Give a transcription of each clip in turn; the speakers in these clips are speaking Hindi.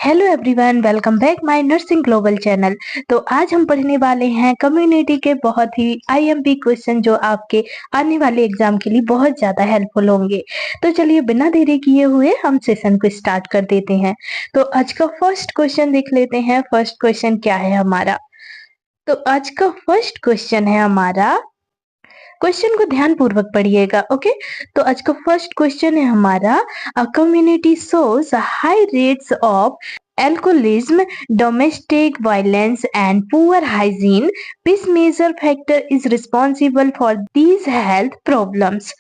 Hello everyone, welcome back my nursing global channel. तो आज हम पढ़ने वाले हैं कम्युनिटी के बहुत ही आईएमपी क्वेश्चन जो आपके आने वाले एग्जाम के लिए बहुत ज्यादा हेल्पफुल होंगे। तो चलिए बिना देरी किए हुए हम सेशन को स्टार्ट कर देते हैं। तो आज का फर्स्ट क्वेश्चन देख लेते हैं। फर्स्ट क्वेश्चन क्या है हमारा? तो आज का फर्स्ट क्वेश्चन है हमारा, क्वेश्चन को ध्यान पूर्वक पढ़िएगा। ओके, तो आज का फर्स्ट क्वेश्चन है हमारा, a community shows high rates of alcoholism, domestic violence and poor hygiene. Which major factor is responsible for these health problems?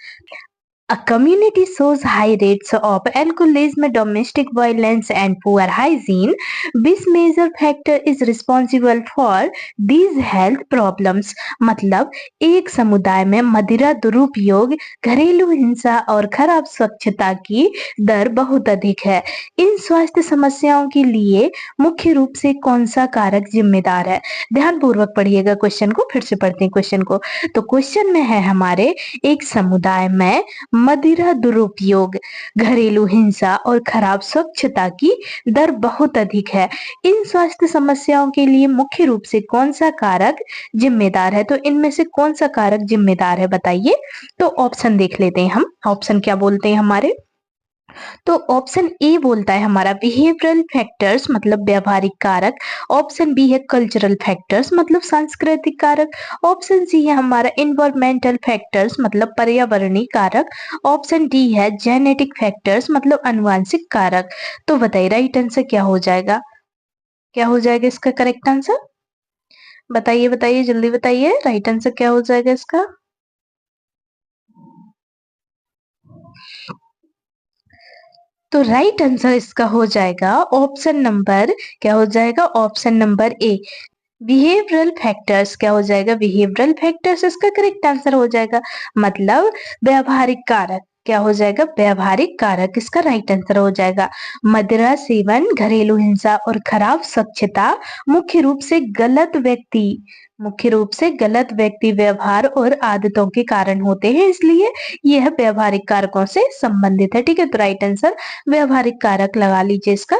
A community shows high rates of alcoholism, domestic violence, and poor hygiene. Which major factor is responsible for these health problems? मतलब एक समुदाय में मदिरा दुरुपयोग, घरेलू हिंसा और खराब स्वच्छता की दर बहुत अधिक है। इन स्वास्थ्य समस्याओं के लिए मुख्य रूप से कौन सा कारक जिम्मेदार है? ध्यान पूर्वक पढ़िएगा क्वेश्चन को। फिर से पढ़ते हैं क्वेश्चन को। तो क्वेश्चन में है हमारे, एक समुदाय में मदिरा दुरुपयोग, घरेलू हिंसा और खराब स्वच्छता की दर बहुत अधिक है। इन स्वास्थ्य समस्याओं के लिए मुख्य रूप से कौन सा कारक जिम्मेदार है? तो इनमें से कौन सा कारक जिम्मेदार है बताइए। तो ऑप्शन देख लेते हैं हम। ऑप्शन क्या बोलते हैं हमारे? तो ऑप्शन ए बोलता है हमारा बिहेवियरल फैक्टर्स, मतलब व्यवहारिक कारक। ऑप्शन बी है कल्चरल फैक्टर्स, मतलब सांस्कृतिक कारक। ऑप्शन सी है हमारा इन्वायरमेंटल फैक्टर्स, मतलब पर्यावरणीय कारक। ऑप्शन डी है जेनेटिक फैक्टर्स, मतलब आनुवंशिक कारक। तो बताइए राइट आंसर क्या हो जाएगा? क्या हो जाएगा इसका करेक्ट आंसर? बताइए बताइए, जल्दी बताइए, राइट आंसर क्या हो जाएगा इसका? तो राइट आंसर इसका हो जाएगा ऑप्शन नंबर, क्या हो जाएगा? Option number A, behavioural factors. क्या हो जाएगा? बिहेवियरल फैक्टर्स इसका करेक्ट आंसर हो जाएगा। मतलब व्यवहारिक कारक। क्या हो जाएगा? व्यवहारिक कारक इसका राइट आंसर हो जाएगा। मदिरा सेवन, घरेलू हिंसा और खराब स्वच्छता मुख्य रूप से गलत व्यक्ति व्यवहार और आदतों के कारण होते हैं, इसलिए यह व्यवहारिक कारकों से संबंधित है। ठीक है, तो राइट आंसर व्यवहारिक कारक लगा लीजिए इसका।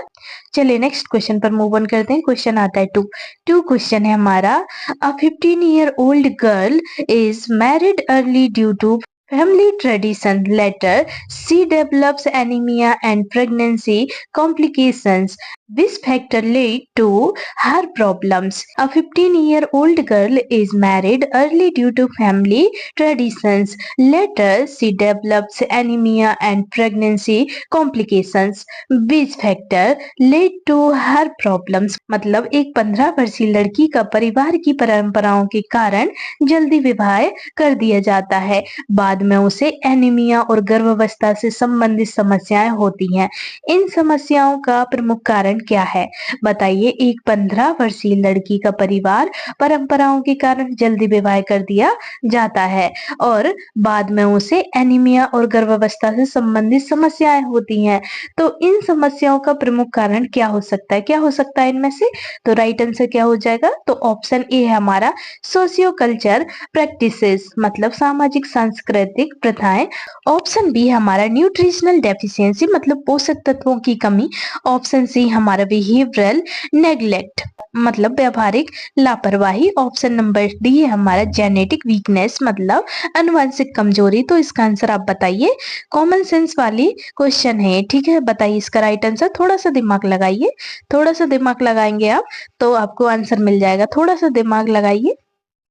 चलिए नेक्स्ट क्वेश्चन पर मूव ऑन करते हैं। क्वेश्चन आता है टू क्वेश्चन है हमारा, अ 15-year-old girl is married early due to family tradition. Later, she develops anemia and pregnancy complications. Which factor led to her problems? A 15-year-old girl is married early due to family traditions. Later, she develops anemia and pregnancy complications. Which factor led to her problems? मतलब एक 15 वर्षीय लड़की का परिवार की परंपराओं के कारण जल्दी विवाह कर दिया जाता है। बाद में उसे एनीमिया और गर्भावस्था से संबंधित समस्याएं होती हैं। इन समस्याओं का प्रमुख कारण क्या है? बताइए। एक 15 वर्षीय लड़की का परिवार परंपराओं के कारण जल्दी विवाह कर दिया जाता है और बाद में उसे एनीमिया और गर्भावस्था से संबंधित समस्याएं होती हैं। तो इन समस्याओं का प्रमुख कारण क्या हो सकता है? क्या हो सकता है इनमें से? तो राइट आंसर क्या हो जाएगा? तो ऑप्शन ए है हमारा सोशियो कल्चर प्रैक्टिसेस, मतलब सामाजिक सांस्कृतिक प्रथाएं। ऑप्शन बी हमारा न्यूट्रिशनल डेफिशिएंसी, मतलब पोषक तत्वों की कमी। ऑप्शन सी हमारा बिहेवियरल नेग्लेक्ट, मतलब व्यवहारिक लापरवाही। ऑप्शन नंबर डी है हमारा जेनेटिक वीकनेस, मतलब आनुवंशिक कमजोरी। तो इसका आंसर आप बताइए। कॉमन सेंस वाली क्वेश्चन है, ठीक है। बताइए इसका राइट आंसर। थोड़ा सा दिमाग लगाइए, थोड़ा सा दिमाग लगाएंगे आप तो आपको आंसर मिल जाएगा। थोड़ा सा दिमाग लगाइए,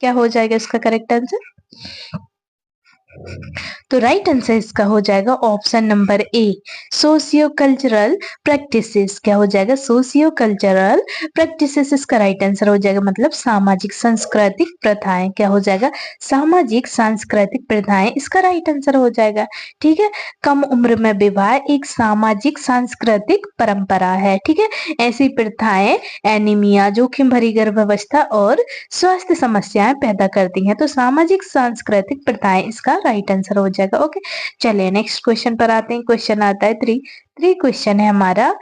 क्या हो जाएगा इसका करेक्ट आंसर? तो राइट आंसर इसका हो जाएगा option number A, socio cultural practices. क्या हो जाएगा? सोशियो कल्चरल प्रैक्टिसेस इसका राइट आंसर हो जाएगा। मतलब सामाजिक सांस्कृतिक प्रथाएं। क्या हो जाएगा? सामाजिक सांस्कृतिक प्रथाएं इसका राइट आंसर हो जाएगा। ठीक है, कम उम्र में विवाह एक सामाजिक सांस्कृतिक परंपरा है। ठीक है, ऐसी प्रथाएं एनीमिया, जोखिम भरी गर्भावस्था और स्वास्थ्य समस्याएं पैदा करती हैं। तो सामाजिक सांस्कृतिक प्रथाएं इसका राइट आंसर हो जाएगा। ओके, चलिए नेक्स्ट क्वेश्चन पर आते हैं। क्वेश्चन आता है 3 क्वेश्चन है हमारा।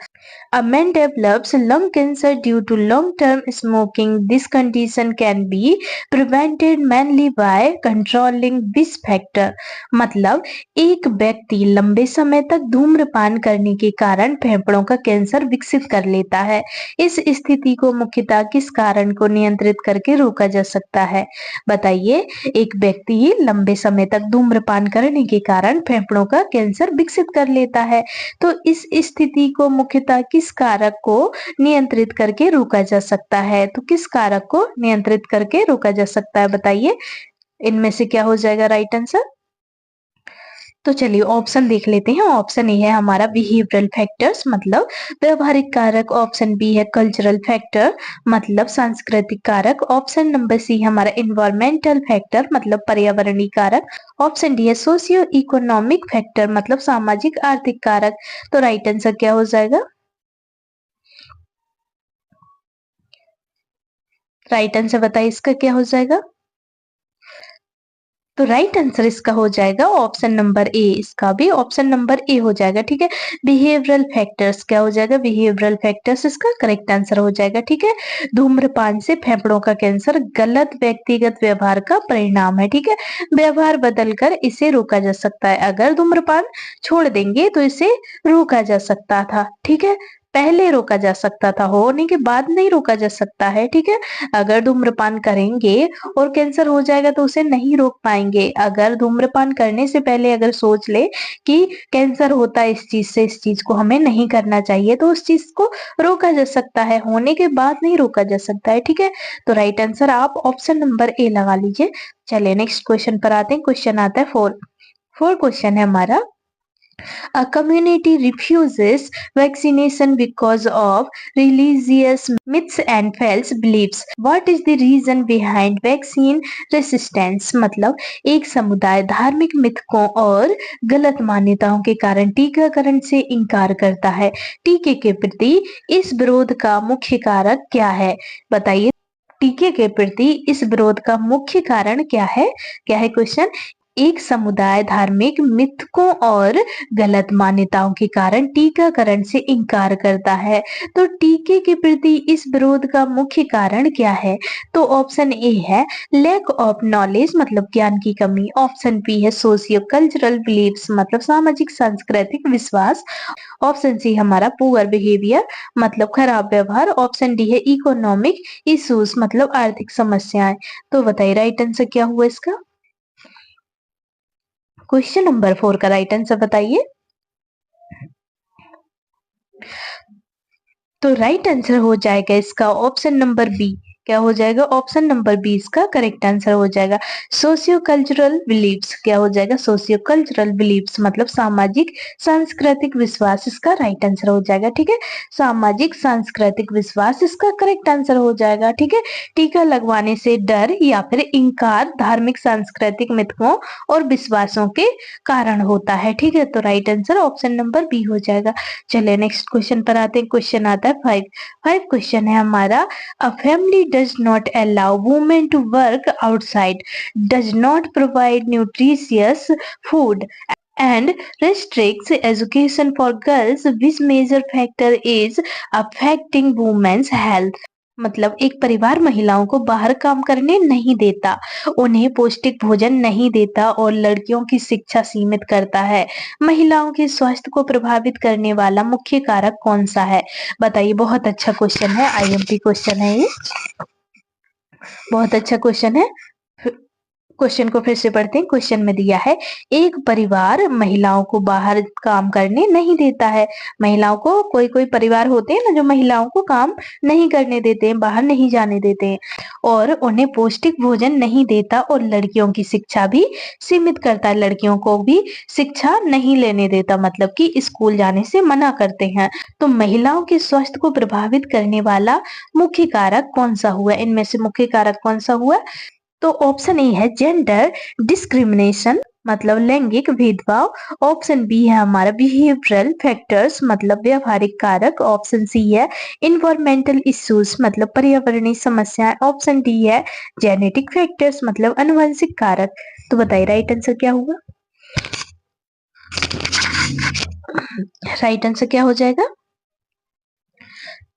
A man develops lung cancer due to long-term smoking. This condition can be prevented mainly by controlling this factor. मतलब एक व्यक्ति लंबे समय तक धूम्रपान करने के कारण फेफड़ों का कैंसर विकसित कर लेता है। इस स्थिति को मुख्यतः किस कारण को नियंत्रित करके रोका जा सकता है? बताइए। एक व्यक्ति लंबे समय तक धूम्रपान करने के कारण फेफड़ों का कैंसर विकसित कर लेता है, तो इस स्थिति को मुख्यतः किस कारक को नियंत्रित करके रोका जा सकता है? तो किस कारक को नियंत्रित करके रोका जा सकता है, बताइए। इनमें से क्या हो जाएगा राइट आंसर? तो चलिए ऑप्शन देख लेते हैं। ऑप्शन ए है हमारा बिहेवियरल फैक्टर्स, मतलब व्यवहारिक कारक। ऑप्शन बी है कल्चरल फैक्टर, मतलब सांस्कृतिक कारक। ऑप्शन नंबर सी हमारा इन्वायरमेंटल फैक्टर, मतलब पर्यावरणीय कारक। ऑप्शन डी है सोशियो इकोनॉमिक फैक्टर, मतलब सामाजिक आर्थिक कारक। तो राइट आंसर क्या हो जाएगा? राइट आंसर बताइए इसका क्या हो जाएगा? तो राइट आंसर इसका हो जाएगा ऑप्शन नंबर ए। इसका भी ऑप्शन नंबर ए हो जाएगा, ठीक है। बिहेवियरल फैक्टर्स क्या हो जाएगा? बिहेवियरल फैक्टर्स इसका करेक्ट आंसर हो जाएगा, ठीक है। धूम्रपान से फेफड़ों का कैंसर गलत व्यक्तिगत व्यवहार का परिणाम है, ठीक है। व्यवहार बदलकर इसे रोका जा सकता है। अगर धूम्रपान छोड़ देंगे तो इसे रोका जा सकता था, ठीक है। पहले रोका जा सकता था, होने के बाद नहीं रोका जा सकता है, ठीक है। अगर धूम्रपान करेंगे और कैंसर हो जाएगा तो उसे नहीं रोक पाएंगे। अगर धूम्रपान करने से पहले अगर सोच ले कि कैंसर होता है इस चीज से, इस चीज को हमें नहीं करना चाहिए, तो उस चीज को रोका जा सकता है, होने के बाद नहीं रोका जा सकता है, ठीक है। तो राइट आंसर आप ऑप्शन नंबर ए लगा लीजिए। चलिए नेक्स्ट क्वेश्चन पर आते हैं। क्वेश्चन आता है फोर क्वेश्चन है हमारा। A community refuses vaccination because of religious myths and false beliefs. What is the reason behind vaccine resistance? मतलब एक समुदाय धार्मिक मिथकों और गलत मान्यताओं के कारण टीकाकरण से इनकार करता है। टीके के प्रति इस विरोध का मुख्य कारक क्या है? बताइए। टीके के प्रति इस विरोध का मुख्य कारण क्या है? क्या है क्वेश्चन? एक समुदाय धार्मिक मिथकों और गलत मान्यताओं के कारण टीकाकरण से इनकार करता है, तो टीके के प्रति इस विरोध का मुख्य कारण क्या है? तो ऑप्शन ए है लैक ऑफ नॉलेज, मतलब ज्ञान की कमी। ऑप्शन बी है सोशियो कल्चरल बिलीव्स, मतलब सामाजिक सांस्कृतिक विश्वास। ऑप्शन सी हमारा पुअर बिहेवियर, मतलब खराब व्यवहार। ऑप्शन डी है इकोनॉमिक इश्यूज, मतलब आर्थिक समस्याएं। तो बताइए राइट आंसर क्या हुआ इसका? क्वेश्चन नंबर 4 का राइट आंसर बताइए। तो राइट आंसर हो जाएगा इसका ऑप्शन नंबर बी। क्या हो जाएगा? ऑप्शन नंबर बी इसका करेक्ट आंसर हो जाएगा। सोशियो कल्चरल बिलीव्स क्या हो जाएगा? सोशियो कल्चरल बिलीव्स, मतलब सामाजिक सांस्कृतिक विश्वास, इसका राइट आंसर हो जाएगा, ठीक है। सामाजिक सांस्कृतिक विश्वास इसका करेक्ट आंसर हो जाएगा, ठीक है। टीका लगवाने से डर या फिर इंकार धार्मिक सांस्कृतिक मिथकों और विश्वासों के कारण होता है, ठीक है। तो right answer option number B हो जाएगा। चलिए नेक्स्ट क्वेश्चन पर आते हैं। क्वेश्चन आता है 5 क्वेश्चन है हमारा। A family does not allow women to work outside, does not provide nutritious food and restricts education for girls. Which major factor is affecting women's health? मतलब एक परिवार महिलाओं को बाहर काम करने नहीं देता, उन्हें पौष्टिक भोजन नहीं देता और लड़कियों की शिक्षा सीमित करता है। महिलाओं के स्वास्थ्य को प्रभावित करने वाला मुख्य कारक कौन सा है? बताइए। बहुत अच्छा क्वेश्चन है, आईएमपी क्वेश्चन है ये, बहुत अच्छा क्वेश्चन है। क्वेश्चन को फिर से पढ़ते हैं। क्वेश्चन में दिया है एक परिवार महिलाओं को बाहर काम करने नहीं देता है। महिलाओं को, कोई कोई परिवार होते हैं ना जो महिलाओं को काम नहीं करने देते हैं, बाहर नहीं जाने देते हैं, और उन्हें पौष्टिक भोजन नहीं देता और लड़कियों की शिक्षा भी सीमित करता है। लड़कियों को भी शिक्षा नहीं लेने देता, मतलब कि स्कूल जाने से मना करते हैं। तो महिलाओं के स्वास्थ्य को प्रभावित करने वाला मुख्य कारक कौन सा हुआ? इनमें से मुख्य कारक कौन सा हुआ? तो ऑप्शन ए है जेंडर डिस्क्रिमिनेशन, मतलब लैंगिक भेदभाव। ऑप्शन बी है हमारा बिहेवियरल फैक्टर्स, मतलब व्यवहारिक कारक। ऑप्शन सी है इन्वायरमेंटल इश्यूज, मतलब पर्यावरणीय समस्याएं। ऑप्शन डी है जेनेटिक फैक्टर्स, मतलब अनुवंशिक कारक। तो बताइए राइट आंसर क्या होगा? राइट आंसर क्या हो जाएगा?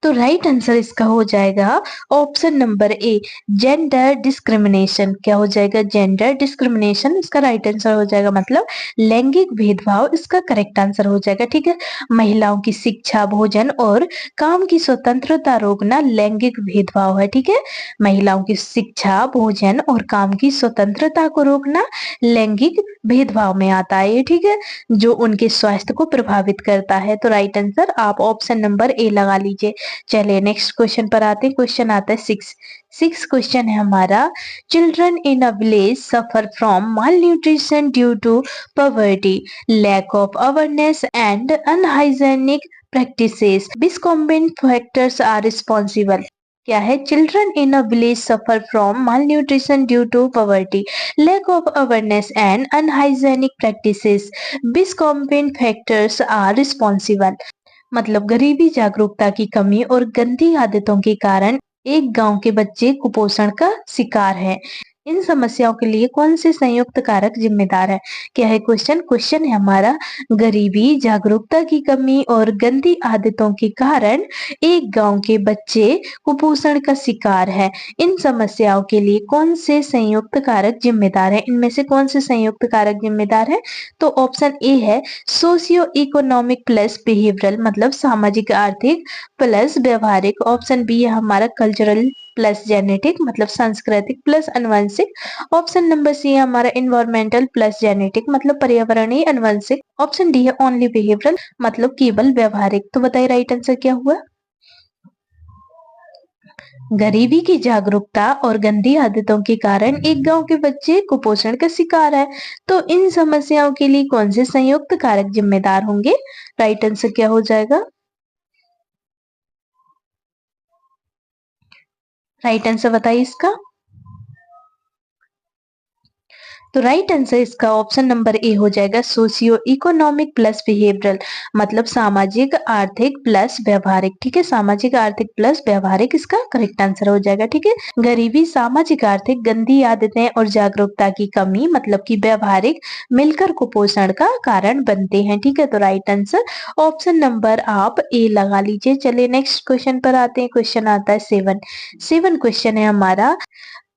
तो राइट आंसर इसका हो जाएगा option number A, gender discrimination. क्या हो जाएगा? जेंडर डिस्क्रिमिनेशन इसका राइट आंसर हो जाएगा, मतलब लैंगिक भेदभाव इसका करेक्ट आंसर हो जाएगा। ठीक है, महिलाओं की शिक्षा, भोजन और काम की स्वतंत्रता रोकना लैंगिक भेदभाव है। ठीक है, महिलाओं की शिक्षा, भोजन और काम की स्वतंत्रता को रोकना लैंगिक भेदभाव में आता है ये। ठीक है, जो उनके स्वास्थ्य को प्रभावित करता है। तो राइट आंसर आप ऑप्शन नंबर ए लगा लीजिए। चलिए नेक्स्ट क्वेश्चन पर आते हैं। क्वेश्चन आता है सिक्स क्वेश्चन है हमारा, children in a village suffer from malnutrition due to poverty, lack of awareness and unhygienic practices, which combinant factors are responsible? क्या है? Children in a village suffer from malnutrition due to poverty, lack of awareness and unhygienic practices, which combinant factors are responsible? मतलब गरीबी, जागरूकता की कमी और गंदी आदतों के कारण एक गांव के बच्चे कुपोषण का शिकार हैं। इन समस्याओं के लिए कौन से संयुक्त कारक जिम्मेदार है? क्या है क्वेश्चन है हमारा, गरीबी, जागरूकता की कमी और गंदी आदतों के कारण एक गांव के बच्चे कुपोषण का शिकार है। इन समस्याओं के लिए कौन से संयुक्त कारक जिम्मेदार है? इनमें से कौन से संयुक्त कारक जिम्मेदार है? तो ऑप्शन ए है सोशियो इकोनॉमिक प्लस बिहेवियरल, मतलब सामाजिक आर्थिक प्लस व्यवहारिक। ऑप्शन बी है हमारा कल्चरल प्लस जेनेटिक, मतलब सांस्कृतिक प्लस अनुवंशिक। ऑप्शन नंबर सी है हमारा इन्वायरमेंटल प्लस जेनेटिक, मतलब पर्यावरणीय अनुवंशिक। ऑप्शन डी है ओनली बिहेवियरल, मतलब केवल व्यवहारिक। तो बताइए राइट आंसर क्या हुआ? गरीबी की जागरूकता और गंदी आदतों के कारण एक गांव के बच्चे कुपोषण का शिकार है। तो इन समस्याओं के लिए कौन से संयुक्त कारक जिम्मेदार होंगे? राइट आंसर क्या हो जाएगा? राइट आंसर बताइए इसका। तो राइट आंसर इसका ऑप्शन नंबर ए हो जाएगा सोशियो इकोनॉमिक प्लस बिहेवियरल, मतलब सामाजिक आर्थिक प्लस व्यवहारिक। ठीक है, सामाजिक आर्थिक प्लस व्यवहारिक इसका करेक्ट आंसर हो जाएगा। ठीक है, गरीबी, सामाजिक आर्थिक, गंदी आदतें और जागरूकता की कमी, मतलब कि व्यवहारिक, मिलकर कुपोषण का कारण बनते हैं। ठीक है, तो राइट आंसर ऑप्शन नंबर आप ए लगा लीजिए। चलिए नेक्स्ट क्वेश्चन पर आते हैं। क्वेश्चन आता है सेवन क्वेश्चन है हमारा,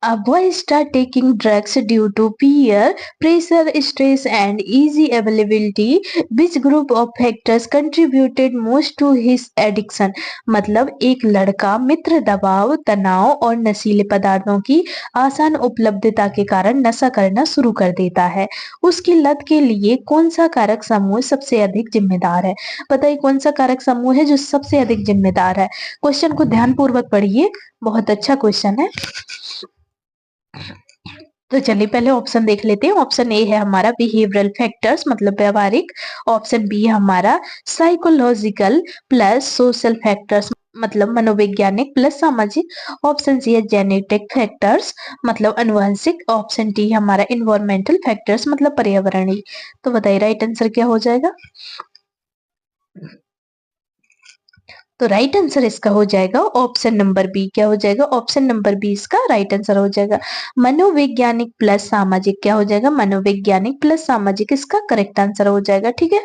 a boy start taking drugs due to peer pressure, stress, and easy availability. Which group of factors contributed most to his addiction? मतलब एक लड़का मित्र दबाव, तनाव और नशीले पदार्थों की आसान उपलब्धता के कारण नशा करना शुरू कर देता है। उसकी लत के लिए कौन सा कारक समूह सबसे अधिक जिम्मेदार है? बताइए कौन सा कारक समूह है जो सबसे अधिक जिम्मेदार है? क्वेश्चन को ध्यानपूर्वक पढ़िए, बहुत अच्छा क्वेश्चन है। तो चलिए पहले ऑप्शन देख लेते हैं। ऑप्शन ए है हमारा बिहेवियरल फैक्टर्स, मतलब व्यवहारिक। ऑप्शन बी है हमारा साइकोलॉजिकल प्लस सोशल फैक्टर्स, मतलब मनोवैज्ञानिक प्लस सामाजिक। ऑप्शन सी है जेनेटिक फैक्टर्स, मतलब अनुवांशिक। ऑप्शन डी है हमारा इन्वायरमेंटल फैक्टर्स, मतलब पर्यावरणीय। तो बताइए राइट आंसर क्या हो जाएगा? तो राइट आंसर इसका हो जाएगा ऑप्शन नंबर बी। क्या हो जाएगा? ऑप्शन नंबर बी इसका राइट आंसर हो जाएगा। मनोवैज्ञानिक प्लस सामाजिक। क्या हो जाएगा? मनोवैज्ञानिक प्लस सामाजिक इसका करेक्ट आंसर हो जाएगा। ठीक है,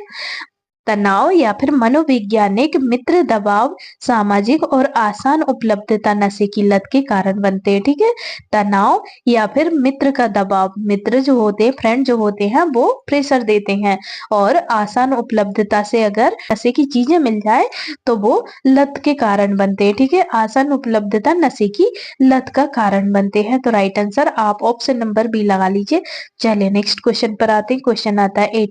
तनाव या फिर मनोवैज्ञानिक, मित्र दबाव, सामाजिक और आसान उपलब्धता नशे की लत के कारण बनते हैं। ठीक है, तनाव या फिर मित्र का दबाव, मित्र जो होते हैं, फ्रेंड जो होते हैं, वो प्रेशर देते हैं, और आसान उपलब्धता से अगर नशे की चीजें मिल जाए तो वो लत के कारण बनते हैं। ठीक है, आसान उपलब्धता नशे की लत का कारण बनते हैं। तो राइट आंसर आप ऑप्शन नंबर बी लगा लीजिए। चलिए नेक्स्ट क्वेश्चन पर आते हैं। क्वेश्चन आता है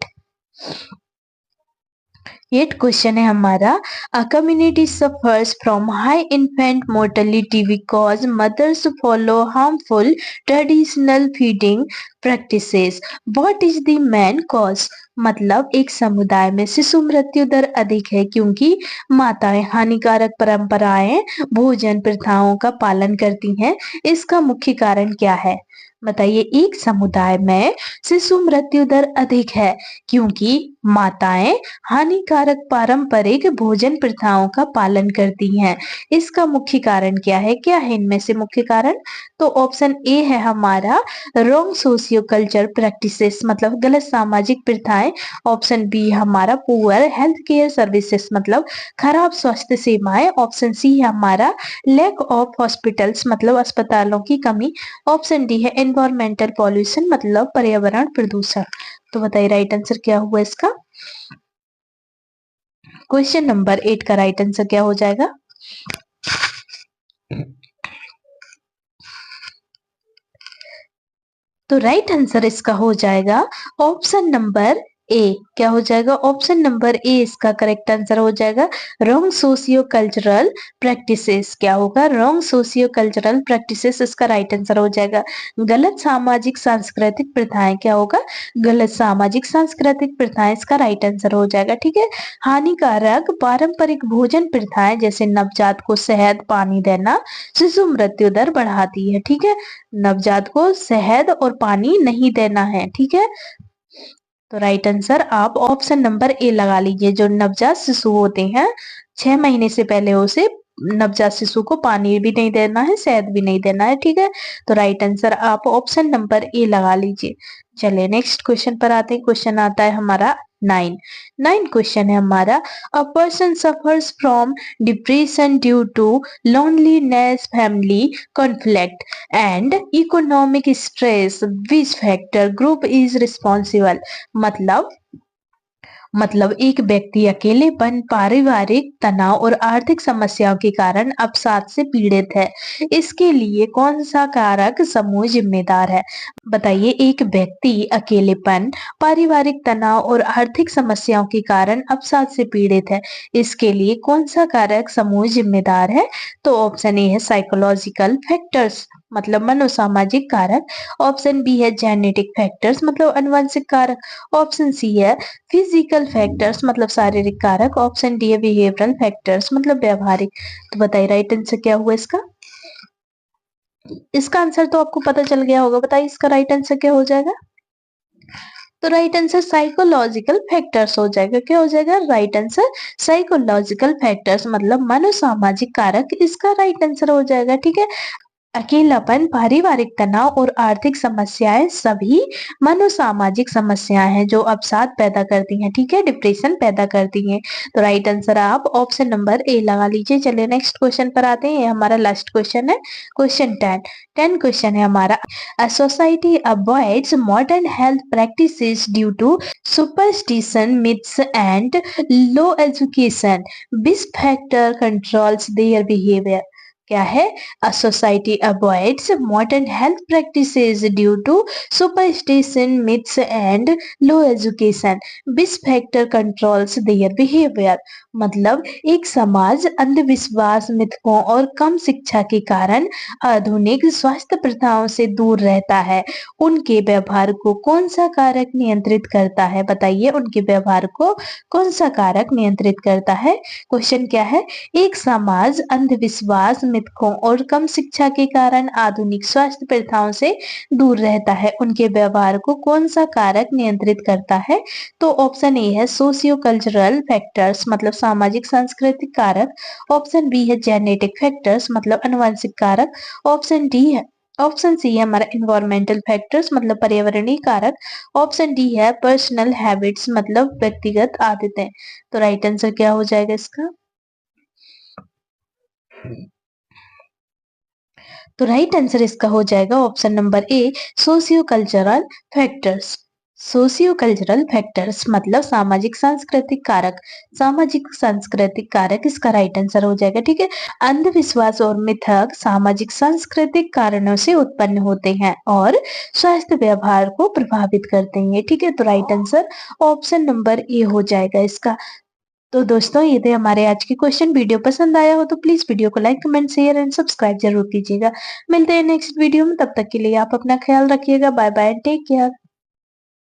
8 क्वेश्चन है हमारा, a community suffers from high infant mortality because mothers follow harmful traditional feeding practices, what is the main cause? मतलब एक समुदाय में शिशु मृत्यु दर अधिक है क्योंकि माताएं हानिकारक परंपराएं, भोजन प्रथाओं का पालन करती हैं। इसका मुख्य कारण क्या है? बताइए, एक समुदाय में शिशु मृत्यु दर अधिक है क्योंकि माताएं हानिकारक पारंपरिक भोजन प्रथाओं का पालन करती हैं। इसका मुख्य कारण क्या है? क्या है इनमें से मुख्य कारण? तो ऑप्शन ए है हमारा रॉन्ग सोशियो कल्चर प्रैक्टिसेस मतलब गलत सामाजिक प्रथाएं। ऑप्शन बी हमारा पुअर हेल्थ केयर सर्विसेज मतलब खराब स्वास्थ्य सेवाएं। ऑप्शन सी है हमारा लैक ऑफ हॉस्पिटल्स मतलब अस्पतालों की कमी। ऑप्शन डी है एनवायरमेंटल पॉल्यूशन मतलब पर्यावरण प्रदूषण। तो बताइए राइट आंसर क्या हुआ इसका? क्वेश्चन नंबर 8 का राइट आंसर क्या हो जाएगा? तो राइट आंसर इसका हो जाएगा ऑप्शन नंबर ए। क्या हो जाएगा? ऑप्शन नंबर ए इसका करेक्ट आंसर हो जाएगा। रॉन्ग सोशियो कल्चरल प्रैक्टिसेस क्या होगा? रॉन्ग सोशियो कल्चरल प्रैक्टिसेस इसका राइट आंसर हो जाएगा। गलत सामाजिक सांस्कृतिक प्रथाएं क्या होगा? गलत सामाजिक सांस्कृतिक प्रथाएं इसका राइट आंसर हो जाएगा। ठीक है। हानिकारक पारंपरिक भोजन प्रथाएं जैसे नवजात को शहद पानी देना शिशु मृत्यु दर बढ़ाती है। ठीक है। नवजात को शहद और पानी नहीं देना है। ठीक है। तो राइट आंसर आप ऑप्शन नंबर ए लगा लीजिए। जो नवजात शिशु होते हैं 6 महीने से पहले उसे नवजात शिशु को पानी भी नहीं देना है, शहद भी नहीं देना है। ठीक है। तो राइट आंसर आप ऑप्शन नंबर ए लगा लीजिए। चलिए नेक्स्ट क्वेश्चन पर आते हैं। क्वेश्चन आता है हमारा 9 क्वेश्चन है हमारा। A person suffers from depression due to loneliness family conflict and economic stress which factor group is responsible मतलब एक व्यक्ति अकेलेपन पारिवारिक तनाव और आर्थिक समस्याओं के कारण अवसाद से पीड़ित है। इसके लिए कौन सा कारक समूह जिम्मेदार है? बताइए। एक व्यक्ति अकेलेपन पारिवारिक तनाव और आर्थिक समस्याओं के कारण अवसाद से पीड़ित है। इसके लिए कौन सा कारक समूह जिम्मेदार है? तो ऑप्शन ए है साइकोलॉजिकल फैक्टर्स मतलब मनोसामाजिक कारक। ऑप्शन बी है जेनेटिक फैक्टर्स मतलब अनुवंशिक कारक। ऑप्शन सी है फिजिकल फैक्टर्स मतलब शारीरिक कारक। ऑप्शन डी है बिहेवियरल फैक्टर्स मतलब व्यवहारिक। तो बताइए राइट आंसर क्या हुआ इसका? इसका आंसर तो आपको पता चल गया होगा। बताइए इसका राइट आंसर क्या हो जाएगा? तो राइट आंसर साइकोलॉजिकल फैक्टर्स हो जाएगा। क्या हो जाएगा? राइट आंसर साइकोलॉजिकल फैक्टर्स मतलब मनोसामाजिक कारक इसका राइट आंसर हो जाएगा। ठीक है। अकेलापन, पारिवारिक तनाव और आर्थिक समस्याएं सभी मनोसामाजिक समस्याएं हैं जो अवसाद पैदा करती हैं। ठीक है। डिप्रेशन पैदा करती हैं। तो राइट आंसर आप ऑप्शन नंबर ए लगा लीजिए। चलिए नेक्स्ट क्वेश्चन पर आते हैं। ये हमारा लास्ट क्वेश्चन है। क्वेश्चन 10 क्वेश्चन है हमारा। A society avoids modern health practices due to superstition myths and low education which factor controls their behaviour? क्या है? A society avoids modern health practices due to superstition, myths, and low education. Which factor controls their behavior? मतलब एक समाज अंधविश्वास, मिथकों और कम शिक्षा के कारण आधुनिक स्वास्थ्य प्रथाओं से दूर रहता है। उनके व्यवहार को कौन सा कारक नियंत्रित करता है? बताइए। उनके व्यवहार को कौन सा कारक नियंत्रित करता है? क्वेश्चन क्या है? एक समाज अंधविश्वास, मिथकों और कम शिक्षा के कारण आधुनिक स्वास्थ्य प्रथाओं से दूर रहता है। उनके व्यवहार को कौन सा कारक नियंत्रित करता है? तो ऑप्शन ए है सोशियो कल्चरल फैक्टर्स मतलब सामाजिक सांस्कृतिक कारक। ऑप्शन बी है जेनेटिक फैक्टर्स मतलब अनुवांशिक कारक। ऑप्शन सी है हमारा इन्वायरमेंटल फैक्टर्स मतलब पर्यावरणीय कारक। ऑप्शन डी है पर्सनल हैबिट्स मतलब व्यक्तिगत आदतें। तो राइट आंसर क्या हो जाएगा इसका? तो राइट आंसर इसका हो जाएगा option number A socio cultural factors. Socio cultural factors मतलब सामाजिक सांस्कृतिक कारक। सामाजिक सांस्कृतिक कारक इसका राइट आंसर हो जाएगा। ठीक है। अंधविश्वास और मिथक सामाजिक सांस्कृतिक कारणों से उत्पन्न होते हैं और स्वास्थ्य व्यवहार को प्रभावित करते हैं। ठीक है। तो right answer option number A हो जाएगा इसका। तो दोस्तों ये थे हमारे आज के क्वेश्चन। वीडियो पसंद आया हो तो प्लीज वीडियो को like comment share and subscribe जरूर कीजिएगा। मिलते हैं नेक्स्ट वीडियो में। तब तक के लिए आप अपना ख्याल रखिएगा। Bye bye. Take care.